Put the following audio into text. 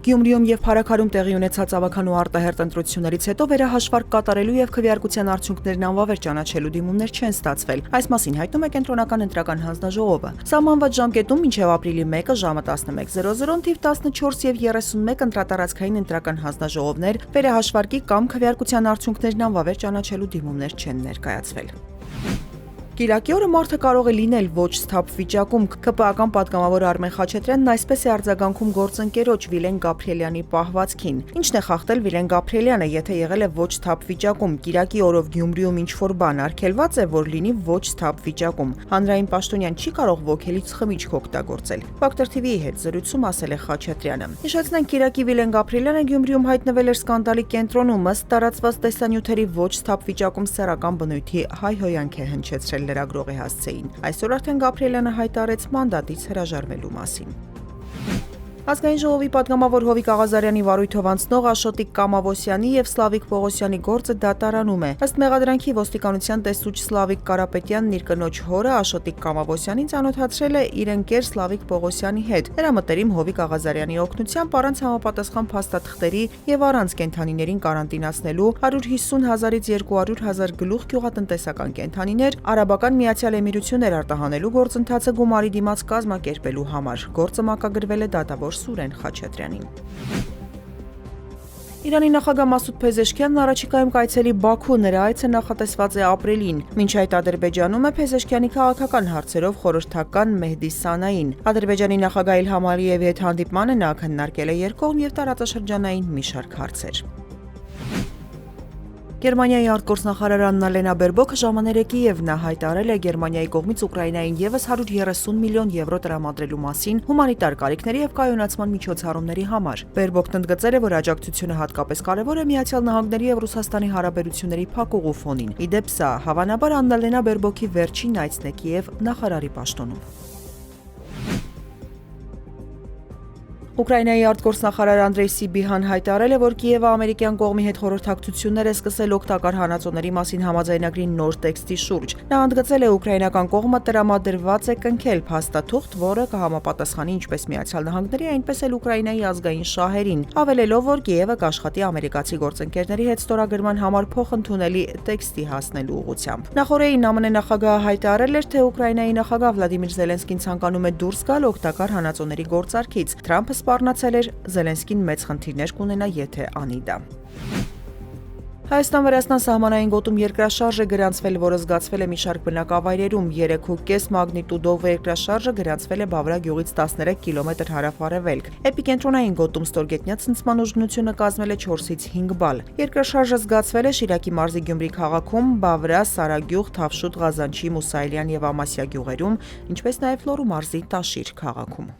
Գյումրիում եւ Փարաքարում տեղի ունեցած ավագան ու արտահերտ ընտրություններից հետո վերահաշվարկ կատարելու եւ քվեարկության արդյունքներն անվավեր ճանաչելու դիմումներ չեն ստացվել։ Այս մասին հայտնում է Կենտրոնական ընտրական հանձնաժողովը։ Սահմանված ժամկետում մինչեւ ապրիլի 1-ը ժամը 11:00-ին թիվ 14 եւ 31 ընտրատարածքային ընտրական հանձնաժողովներ վերահաշվարկի կամ քվեարկության արդյունքներն անվավեր ճանաչելու դիմումներ չեն ներկայացվել։ Կիրակի օրը մարդը կարող է լինել ոչ սթափ վիճակում։ ԿՊԱ-ական պատգամավոր Արմեն Խաչատրյանն այսպես է արձագանքում գործընկերոջ Վիլեն Գաբրիելյանի պահվածքին։ Ինչն է խախտել Վիլեն Գաբրիելյանը, եթե եղել է ոչ սթափ վիճակում։ Կիրակի օրով Գյումրիում ինչ-որ բան արգելված է, որ լինի ոչ սթափ վիճակում։ Հանրային պաշտոնյան չի կարող ոգելից խմիչք օգտագործել։ Factor TV-ի հետ զրույցում ասել է Խաչատրյանը։ Հիշեցնենք, Կիրակի Վիլեն Գաբրիելյանը Գյումրիում հայտնվել էր սկանդալի կենտրոնում, ըստ տարածված տեսանյութերի ոչ սթափ վիճակում սեռական բնույթի հայհոյանք է հնչեցրել լրագրողի հասցեին։ Այսօր արդեն Գաբրիելյանը հայտարարեց մանդատից հրաժարվելու մասին։ Ազգային ժողովի պատգամավոր Հովիկ Աղազարյանի վարույթով անցնող Աշոտիկ Կամավոսյանի եւ Սլավիկ Պողոսյանի գործը դատարանում է։ Ըստ մեղադրանքի ոստիկանության տեսուչ Սլավիկ Կարապետյանն իր կնոջ հորը Աշոտիկ Կամավոսյանին ծանոթացրել է իր ընկեր Սլավիկ Պողոսյանի հետ։ Նրա մտերիմ Հովիկ Աղազարյանի օգնությամբ առանց համապատասխան փաստաթղթերի եւ առանց կենդանիներին կարանտինացնելու 150,000-ից 200,000 գլուխ գյուղատնտեսական կենդանիներ Արաբական Միացյալ Էմիրություններ արտահանելու գործընթացը գումարի դիմաց կազմակերպելու համար։ Գործը մակագրվել է դատավոր Սուրեն Խաչատրյանին։ Իրանի նախագահ Մասուդ Փեզեշքյանն առաջիկայում կայցելի Բաքու, նրա այցը նախատեսված է ապրիլին։ Մինչ այդ Ադրբեջանում է Փեզեշքյանի քաղաքական հարցերով խորհրդական Մեհդի Սանային։ Ադրբեջանի նախագահ Իլհամ Ալիևի հետ հանդիպմանը նա քննարկել է երկկողմ եւ տարածաշրջանային մի շարք հարցեր։ Գերմանիայի արտգործնախարար Աննալենա Բերբոքը ժամաներ է Կիև, նա հայտարարել է Գերմանիայի կողմից Ուկրաինային եւս 130 միլիոն եվրո տրամադրելու մասին հումանիտար կարիքների եւ կայունացման միջոցառումների համար։ Բերբոքն ընդգծել է, որ աջակցությունը հատկապես կարեւոր է Միացյալ Նահանգների եւ Ռուսաստանի հարաբերությունների փակուղու ֆոնին։ Ի դեպ, սա հավանաբար Աննալենա Բերբոքի վերջին այցն է Կիև նախարարի պաշտոնում։ Ուկրաինայի արտգործնախարար Անդրեյ Սիբիհան հայտարարել է, որ Կիևը ամերիկյան կողմի հետ խորհրդակցություններ է սկսել օգտակար հանածոների մասին համաձայնագրի նոր տեքստի շուրջ։ Նա ընդգծել է, ուկրաինական կողմը տրամադրված է կնքել փաստաթուղթ, որը կհամապատասխանի ինչպես Միացյալ Նահանգների, այնպես էլ Ուկրաինայի ազգային շահերին, հավելելով, որ Կիևը կաշխատի ամերիկացի գործընկերների հետ ստորագրման համար փոխընդունելի տեքստի հասնելու ուղղությամբ։ Նախորդին ԱՄՆ նախագահը հայտարարել էր, թե Ուկրաինայի նախագահ Վլադիմիր Զելենսկին ցանկանում է դուրս գալ օգտակար հանածոների գործարքից։ Թրամփը սպառնացել էր Զելենսկին մեծ խնդիրներ կունենա, եթե անի դա։ Հայաստան-Վրաստան սահմանային գոտում երկրաշարժ է գրանցվել, որը զգացվել է մի շարք բնակավայրերում։ 3.5 մագնիտուդով երկրաշարժը գրանցվել է Բավրա գյուղից 13 կիլոմետր հարավ-արևելք։ Էպիկենտրոնային գոտում ստորգետնյա ցնցման ուժգնությունը կազմել է 4-ից 5 բալ։ Երկրաշարժը զգացվել է Շիրակի մարզի Գյումրի քաղաքում, Բավրա, Սարագյուղ, Թավշուտ, Ղազանչի, Մուսայելյան եւ Ամասիա գյուղերում, ինչպես նաեւ Լոռու մարզի Տաշիր քաղաքում։